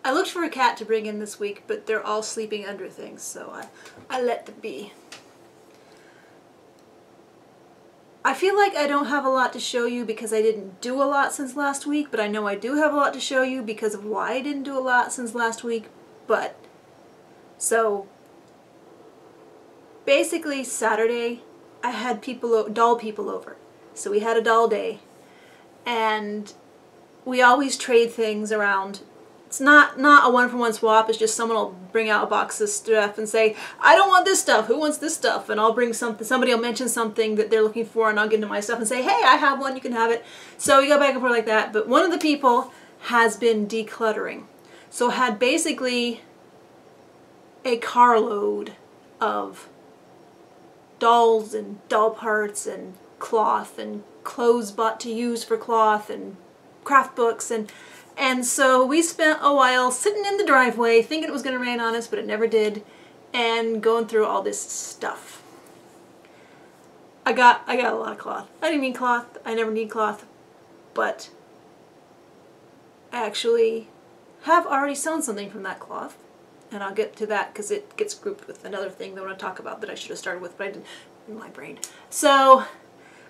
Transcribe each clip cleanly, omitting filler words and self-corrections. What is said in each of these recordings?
I looked for a cat to bring in this week, but they're all sleeping under things, so I let them be. I feel like I don't have a lot to show you because I didn't do a lot since last week, but I know I do have a lot to show you because of why I didn't do a lot since last week. But, so, basically Saturday I had doll people over. So we had a doll day, and we always trade things around. It's not a one-for-one swap, it's just someone will bring out a box of stuff and say, I don't want this stuff, who wants this stuff? And I'll bring something, somebody will mention something that they're looking for, and I'll get into my stuff and say, hey, I have one, you can have it. So we go back and forth like that, but one of the people has been decluttering. So had basically a carload of dolls and doll parts and cloth and clothes bought to use for cloth and craft books, and so we spent a while sitting in the driveway thinking it was going to rain on us, but it never did, and going through all this stuff. I got a lot of cloth. I didn't need cloth. I never need cloth, but I actually have already sewn something from that cloth, and I'll get to that because it gets grouped with another thing that I want to talk about that I should have started with, but I didn't in my brain. So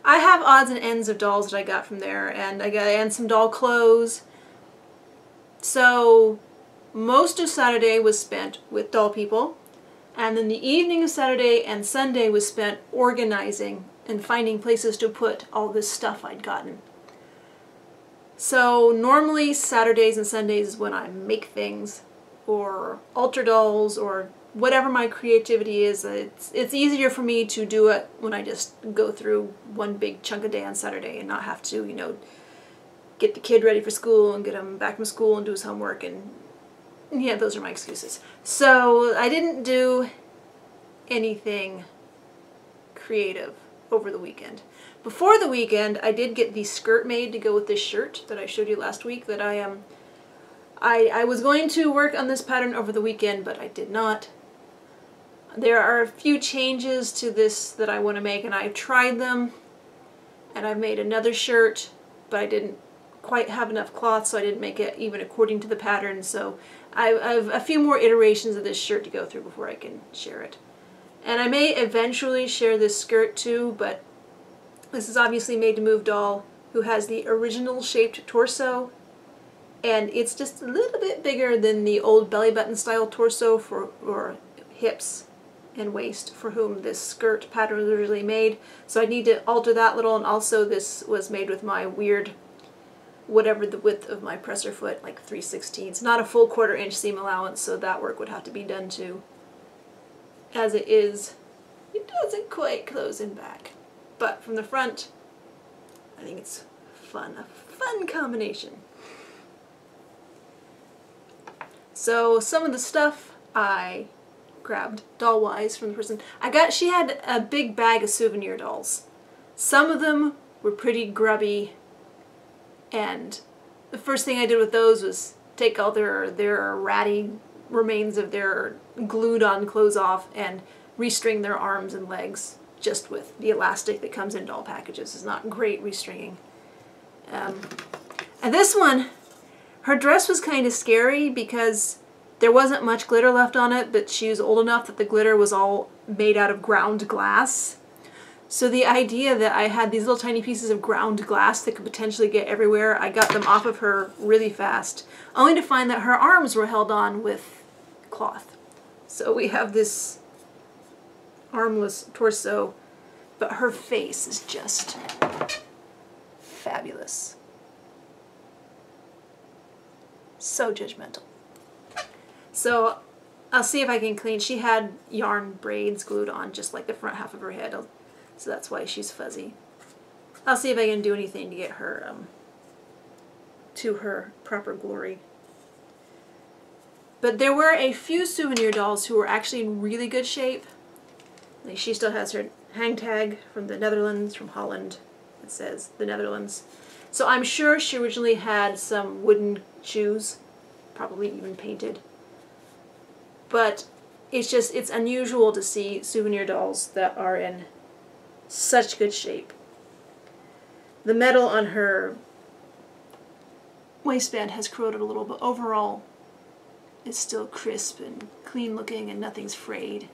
I have odds and ends of dolls that I got from there, and some doll clothes. So most of Saturday was spent with doll people, and then the evening of Saturday and Sunday was spent organizing and finding places to put all this stuff I'd gotten. So normally Saturdays and Sundays is when I make things or alter dolls or whatever my creativity is. It's easier for me to do it when I just go through one big chunk of day on Saturday and not have to, you know, get the kid ready for school and get him back from school and do his homework, and yeah, those are my excuses. So I didn't do anything creative over the weekend. Before the weekend, I did get the skirt made to go with this shirt that I showed you last week that I was going to work on this pattern over the weekend, but I did not. There are a few changes to this that I want to make, and I've tried them, and I've made another shirt, but I didn't quite have enough cloth, so I didn't make it even according to the pattern. So I have a few more iterations of this shirt to go through before I can share it. And I may eventually share this skirt too, but this is obviously Made to Move doll, who has the original shaped torso, and it's just a little bit bigger than the old belly button style torso or hips and waist for whom this skirt pattern was originally made. So I need to alter that little, and also this was made with my weird, whatever the width of my presser foot, like 3/16. Not a full 1/4 inch seam allowance, so that work would have to be done too. As it is, it doesn't quite close in back. But from the front, I think it's fun, a fun combination. So some of the stuff I grabbed doll-wise from the person. She had a big bag of souvenir dolls. Some of them were pretty grubby, and the first thing I did with those was take all their ratty remains of their glued-on clothes off and restring their arms and legs just with the elastic that comes in doll packages. It's not great restringing. And this one, her dress was kind of scary because there wasn't much glitter left on it, but she was old enough that the glitter was all made out of ground glass. So the idea that I had these little tiny pieces of ground glass that could potentially get everywhere, I got them off of her really fast, only to find that her arms were held on with cloth. So we have this armless torso, but her face is just fabulous. So judgmental. So I'll see if I can clean. She had yarn braids glued on just like the front half of her head, so that's why she's fuzzy. I'll see if I can do anything to get her to her proper glory. But there were a few souvenir dolls who were actually in really good shape. Like she still has her hang tag from the Netherlands, from Holland. It says the Netherlands. So I'm sure she originally had some wooden shoes, probably even painted. But it's unusual to see souvenir dolls that are in such good shape. The metal on her waistband has corroded a little, but overall is still crisp and clean looking and nothing's frayed.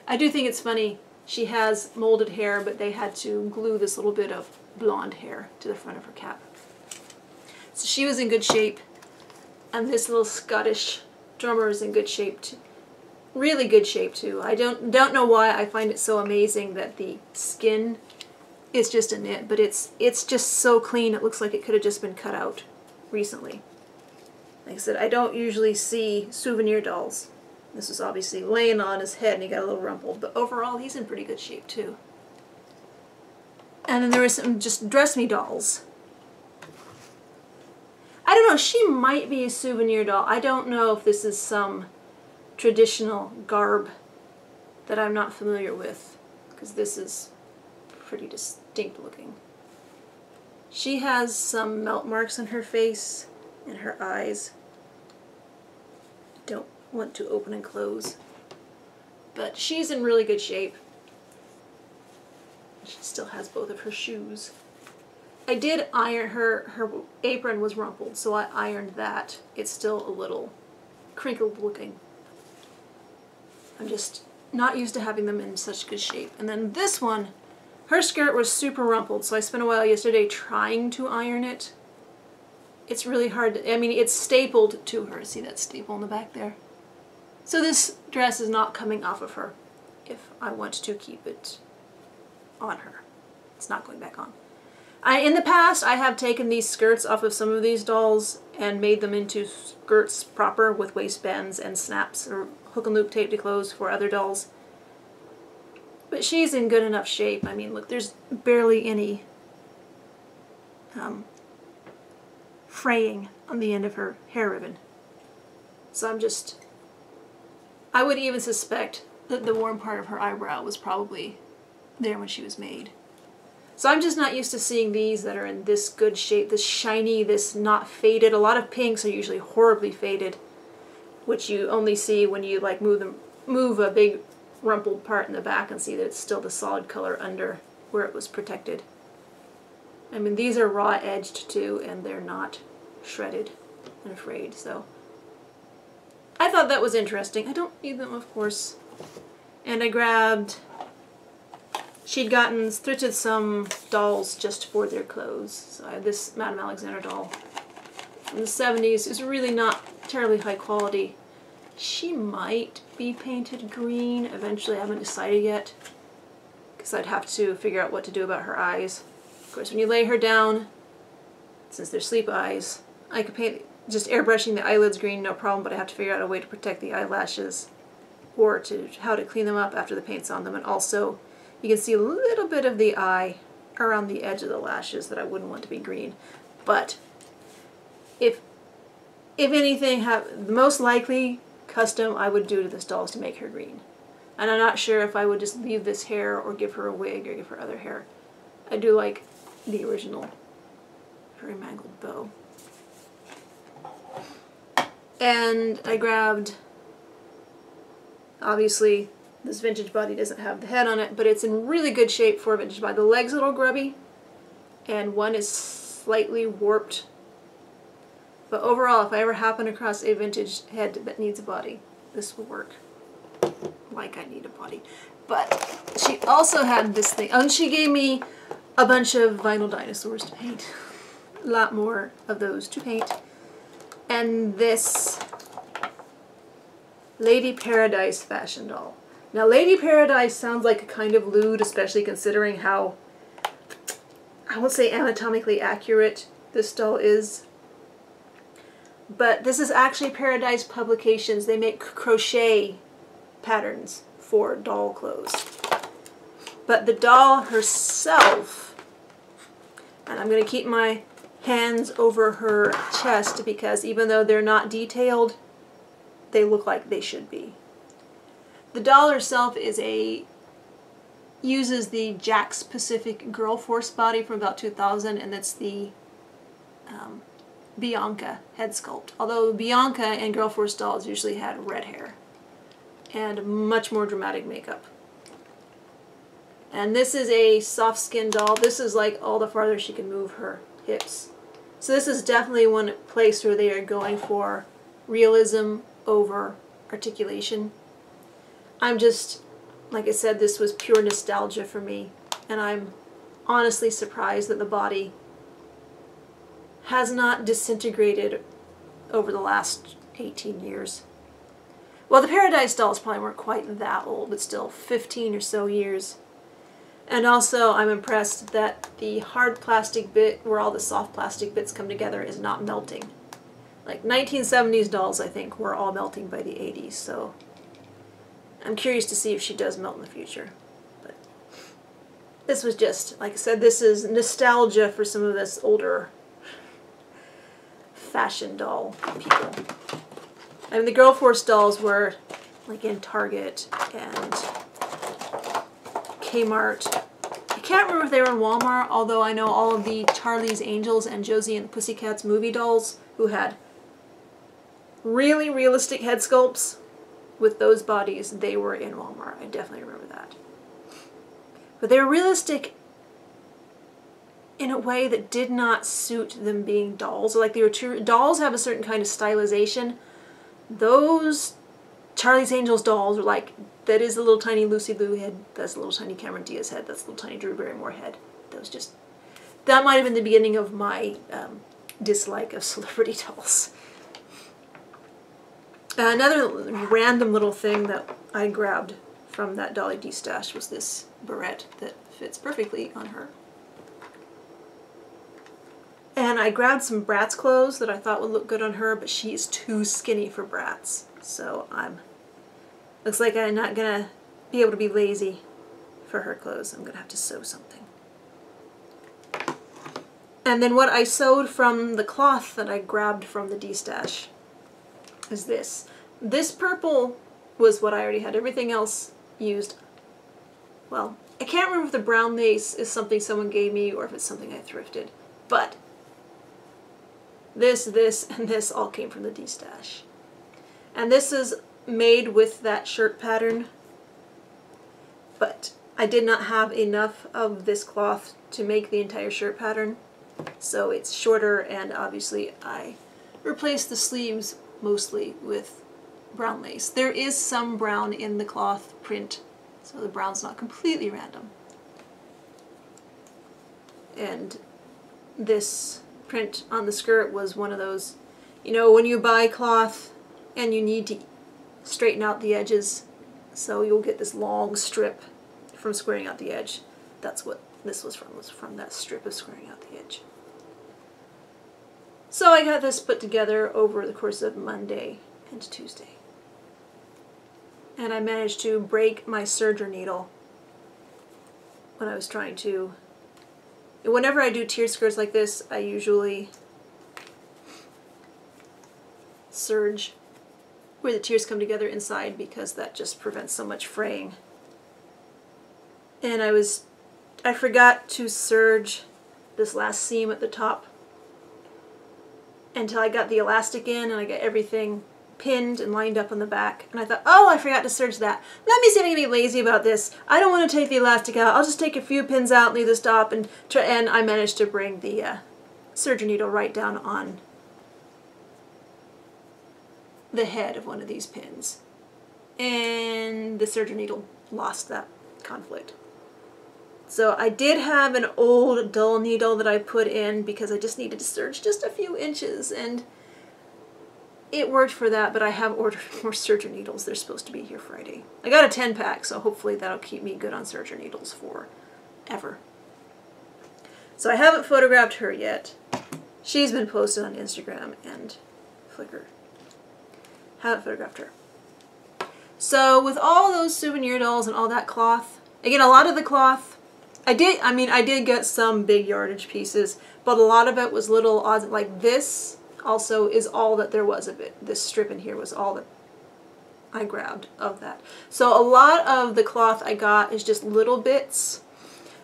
I do think it's funny, she has molded hair, but they had to glue this little bit of blonde hair to the front of her cap. So she was in good shape, and this little Scottish drummer is in good shape too. Really good shape too. I don't know why I find it so amazing that the skin is just a knit, but it's just so clean it looks like it could have just been cut out recently. Like I said, I don't usually see Souvenir Dolls. This is obviously laying on his head and he got a little rumpled, but overall he's in pretty good shape too. And then there were some just Dress Me dolls. I don't know, she might be a Souvenir Doll. I don't know if this is some traditional garb that I'm not familiar with, because this is pretty distinct looking. She has some melt marks on her face and her eyes. Don't want to open and close, but she's in really good shape. She still has both of her shoes. I did iron her apron was rumpled, so I ironed that. It's still a little crinkled looking. I'm just not used to having them in such good shape. And then this one, her skirt was super rumpled, so I spent a while yesterday trying to iron it. It's really hard to, I mean, it's stapled to her. See that staple in the back there? So this dress is not coming off of her if I want to keep it on her. It's not going back on. In the past, I have taken these skirts off of some of these dolls and made them into skirts proper with waistbands and snaps or hook and loop tape to clothes for other dolls. But she's in good enough shape. I mean, look, there's barely any fraying on the end of her hair ribbon. So I would even suspect that the warm part of her eyebrow was probably there when she was made. So I'm just not used to seeing these that are in this good shape, this shiny, this not faded. A lot of pinks are usually horribly faded, which you only see when you like move a big rumpled part in the back and see that it's still the solid color under where it was protected. I mean, these are raw edged too, and they're not shredded and frayed, so I thought that was interesting. I don't need them, of course. And I grabbed, she'd thrifted some dolls just for their clothes. So I had this Madame Alexander doll from the 70s. It's really not terribly high quality. She might be painted green. Eventually, I haven't decided yet, because I'd have to figure out what to do about her eyes. Of course, when you lay her down, since they're sleep eyes, I could paint, just airbrushing the eyelids green, no problem, but I have to figure out a way to protect the eyelashes or how to clean them up after the paint's on them. And also, you can see a little bit of the eye around the edge of the lashes that I wouldn't want to be green. But if anything, the most likely custom I would do to this doll is to make her green. And I'm not sure if I would just leave this hair or give her a wig or give her other hair. I do like the original very mangled bow. And I grabbed, obviously this vintage body doesn't have the head on it, but it's in really good shape for a vintage body. The leg's a little grubby, and one is slightly warped. But overall, if I ever happen across a vintage head that needs a body, this will work. Like I need a body. But she also had this thing, and she gave me a bunch of vinyl dinosaurs to paint. A lot more of those to paint. And this Lady Paradise fashion doll. Now, Lady Paradise sounds like a kind of lewd, especially considering how, I won't say anatomically accurate this doll is. But this is actually Paradise Publications. They make crochet patterns for doll clothes. But the doll herself, and I'm going to keep my hands over her chest because even though they're not detailed, they look like they should be. The doll herself uses the Jack's Pacific Girl Force body from about 2000, and that's the Bianca head sculpt. Although Bianca and Girl Force dolls usually had red hair and much more dramatic makeup. And this is a soft skin doll. This is like all the farther she can move her hips. So this is definitely one place where they are going for realism over articulation. I'm just, like I said, this was pure nostalgia for me, and I'm honestly surprised that the body has not disintegrated over the last 18 years. Well, the Paradise dolls probably weren't quite that old, but still 15 or so years. And also, I'm impressed that the hard plastic bit, where all the soft plastic bits come together, is not melting. Like 1970s dolls, I think, were all melting by the 80s, so I'm curious to see if she does melt in the future. But this was just, like I said, this is nostalgia for some of this older fashion doll people. I mean, the Girl Force dolls were like in Target and Kmart. I can't remember if they were in Walmart, although I know all of the Charlie's Angels and Josie and the Pussycats movie dolls who had really realistic head sculpts with those bodies, they were in Walmart. I definitely remember that. But they were realistic in a way that did not suit them being dolls. Like, they were dolls have a certain kind of stylization. Those Charlie's Angels dolls are like, that is the little tiny Lucy Liu head, that's the little tiny Cameron Diaz head, that's the little tiny Drew Barrymore head. That might have been the beginning of my dislike of celebrity dolls. Another random little thing that I grabbed from that Dolly D stash was this barrette that fits perfectly on her. And I grabbed some Brats clothes that I thought would look good on her, but she is too skinny for Brats. So looks like I'm not gonna be able to be lazy for her clothes. I'm gonna have to sew something. And then what I sewed from the cloth that I grabbed from the D stash is this. This purple was what I already had. Everything else used. Well, I can't remember if the brown lace is something someone gave me or if it's something I thrifted. But this, and this all came from the D stash. And this is made with that shirt pattern. But I did not have enough of this cloth to make the entire shirt pattern. So it's shorter, and obviously I replaced the sleeves mostly with brown lace. There is some brown in the cloth print, so the brown's not completely random. And this print on the skirt was one of those, you know, when you buy cloth and you need to straighten out the edges, so you'll get this long strip from squaring out the edge. That's what this was from that strip of squaring out the edge. So I got this put together over the course of Monday and Tuesday. And I managed to break my serger needle when I was trying to... Whenever I do tiered skirts like this, I usually serge where the tiers come together inside, because that just prevents so much fraying. And I forgot to serge this last seam at the top until I got the elastic in and I got everything pinned and lined up on the back. And I thought, oh, I forgot to serge that. Let me see if I can be lazy about this. I don't want to take the elastic out. I'll just take a few pins out, leave the stop, and I managed to bring the serger needle right down on the head of one of these pins. And the serger needle lost that conflict. So I did have an old dull needle that I put in because I just needed to serge just a few inches, and it worked for that, but I have ordered more serger needles. They're supposed to be here Friday. I got a 10-pack, so hopefully that'll keep me good on serger needles forever. So I haven't photographed her yet. She's been posted on Instagram and Flickr. Haven't photographed her. So with all those souvenir dolls and all that cloth, again, a lot of the cloth, I did get some big yardage pieces, but a lot of it was little odds. Like this also is all that there was of it. This strip in here was all that I grabbed of that. So a lot of the cloth I got is just little bits,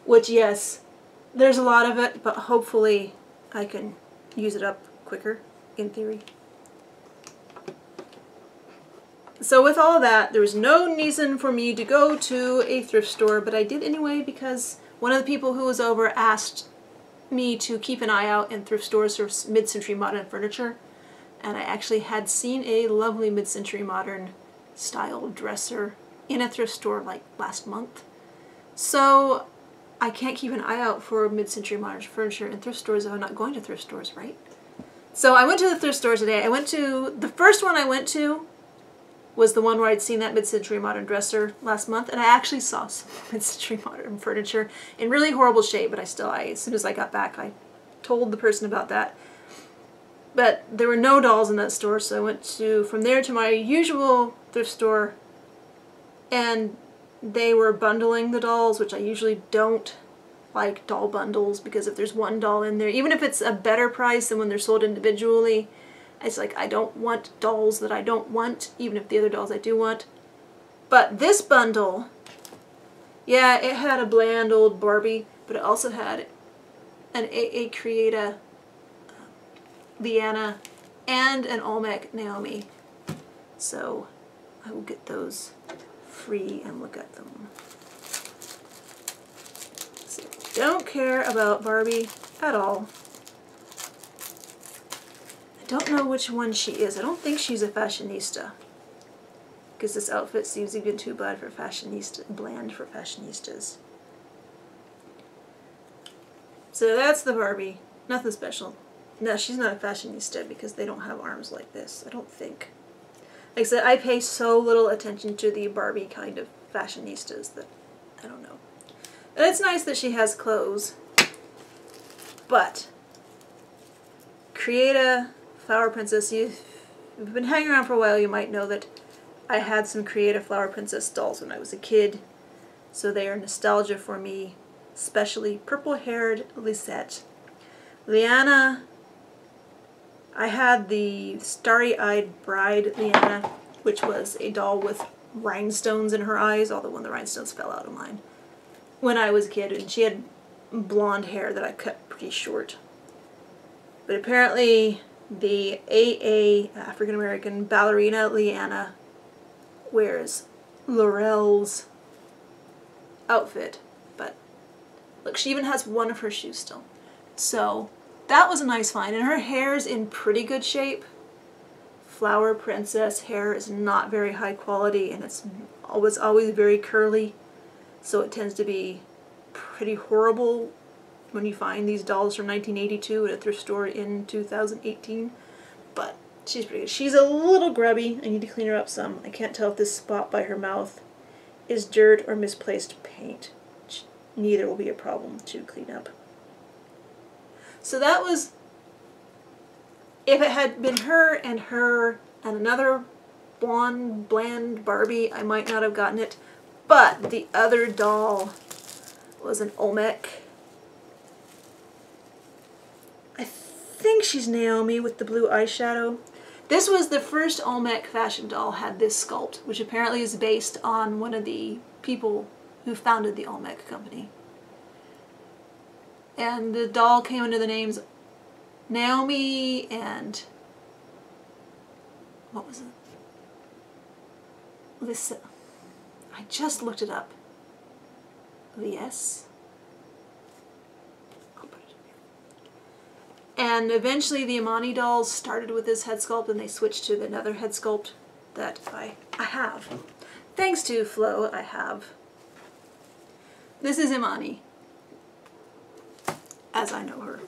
which, yes, there's a lot of it, but hopefully I can use it up quicker, in theory. So with all of that, there was no reason for me to go to a thrift store, but I did anyway because one of the people who was over asked me to keep an eye out in thrift stores for mid-century modern furniture. and I actually had seen a lovely mid-century modern style dresser in a thrift store like last month. So I can't keep an eye out for mid-century modern furniture in thrift stores if I'm not going to thrift stores, right? So I went to the thrift store today. The first one I went to was the one where I'd seen that mid-century modern dresser last month, and I actually saw some mid-century modern furniture in really horrible shape, but as soon as I got back, I told the person about that. But there were no dolls in that store, so I went from there to my usual thrift store, and they were bundling the dolls, which I usually don't like doll bundles, because if there's one doll in there, even if it's a better price than when they're sold individually, it's like I don't want dolls that I don't want, even if the other dolls I do want. But this bundle, yeah, it had a bland old Barbie, but it also had an AA Creata Leanna and an Olmec Naomi. So I will get those free and look at them. So don't care about Barbie at all. I don't know which one she is. I don't think she's a fashionista, because this outfit seems even too bland for fashionistas. So that's the Barbie. Nothing special. No, she's not a fashionista because they don't have arms like this, I don't think. Like I said, I pay so little attention to the Barbie kind of fashionistas that I don't know. And it's nice that she has clothes, but Creata Flower Princess, you've been hanging around for a while, you might know that I had some Creata Flower Princess dolls when I was a kid, so they are nostalgia for me, especially purple-haired Lisette. Leanna, I had the Starry-Eyed Bride Leanna, which was a doll with rhinestones in her eyes, although when the rhinestones fell out of mine, when I was a kid, and she had blonde hair that I cut pretty short. But apparently the AA African American ballerina Leanna wears Laurel's outfit, but look, she even has one of her shoes still. So that was a nice find, and her hair's in pretty good shape. Flower Princess hair is not very high quality, and it's always very curly, so it tends to be pretty horrible when you find these dolls from 1982 at a thrift store in 2018. But she's pretty good. She's a little grubby. I need to clean her up some. I can't tell if this spot by her mouth is dirt or misplaced paint. Neither will be a problem to clean up. So that was, if it had been her and another blonde, bland Barbie, I might not have gotten it. But the other doll was an Olmec. I think she's Naomi with the blue eyeshadow. This was the first Olmec Fashion doll had this sculpt, which apparently is based on one of the people who founded the Olmec company. And the doll came under the names Naomi and what was it? Lisa. I just looked it up. Lies. I'll put it in here. And eventually the Imani dolls started with this head sculpt, and they switched to another head sculpt that I have. Thanks to Flo, I have. This is Imani, as I know her.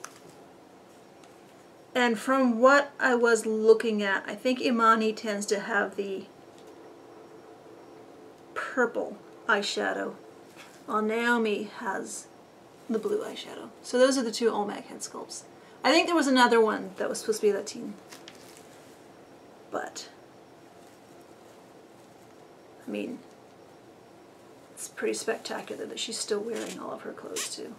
And from what I was looking at, I think Imani tends to have the purple eyeshadow, while Naomi has the blue eyeshadow. So those are the two Olmec head sculpts. I think there was another one that was supposed to be Latin, but I mean, it's pretty spectacular that she's still wearing all of her clothes too.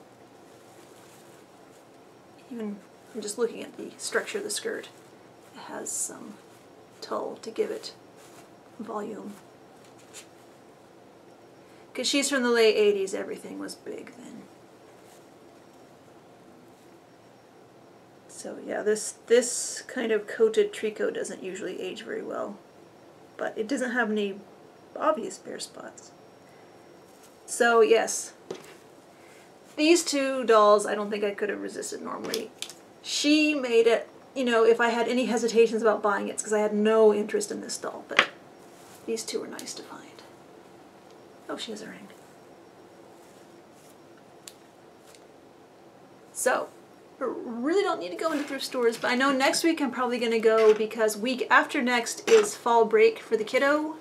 Even I'm just looking at the structure of the skirt. It has some tulle to give it volume. Because she's from the late 80s, everything was big then. So yeah, this kind of coated tricot doesn't usually age very well, but it doesn't have any obvious bare spots. So yes, these two dolls I don't think I could have resisted normally. She made it you know, if I had any hesitations about buying it, it's because I had no interest in this doll, but these two are nice to find. Oh, she has a ring. So, really don't need to go into thrift stores, but I know next week I'm probably going to go because week after next is fall break for the kiddo,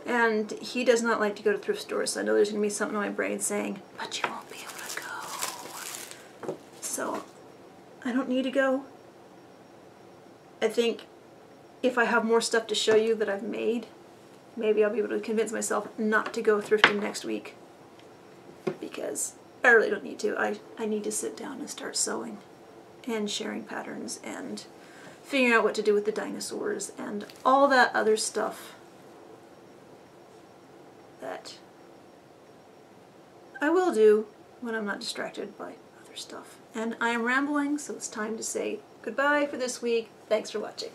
and he does not like to go to thrift stores, so I know there's going to be something in my brain saying, but you won't be able to go. So, I don't need to go. I think if I have more stuff to show you that I've made, maybe I'll be able to convince myself not to go thrifting next week, because I really don't need to. I need to sit down and start sewing and sharing patterns and figuring out what to do with the dinosaurs and all that other stuff that I will do when I'm not distracted by other stuff. And I am rambling, so it's time to say goodbye for this week. Thanks for watching.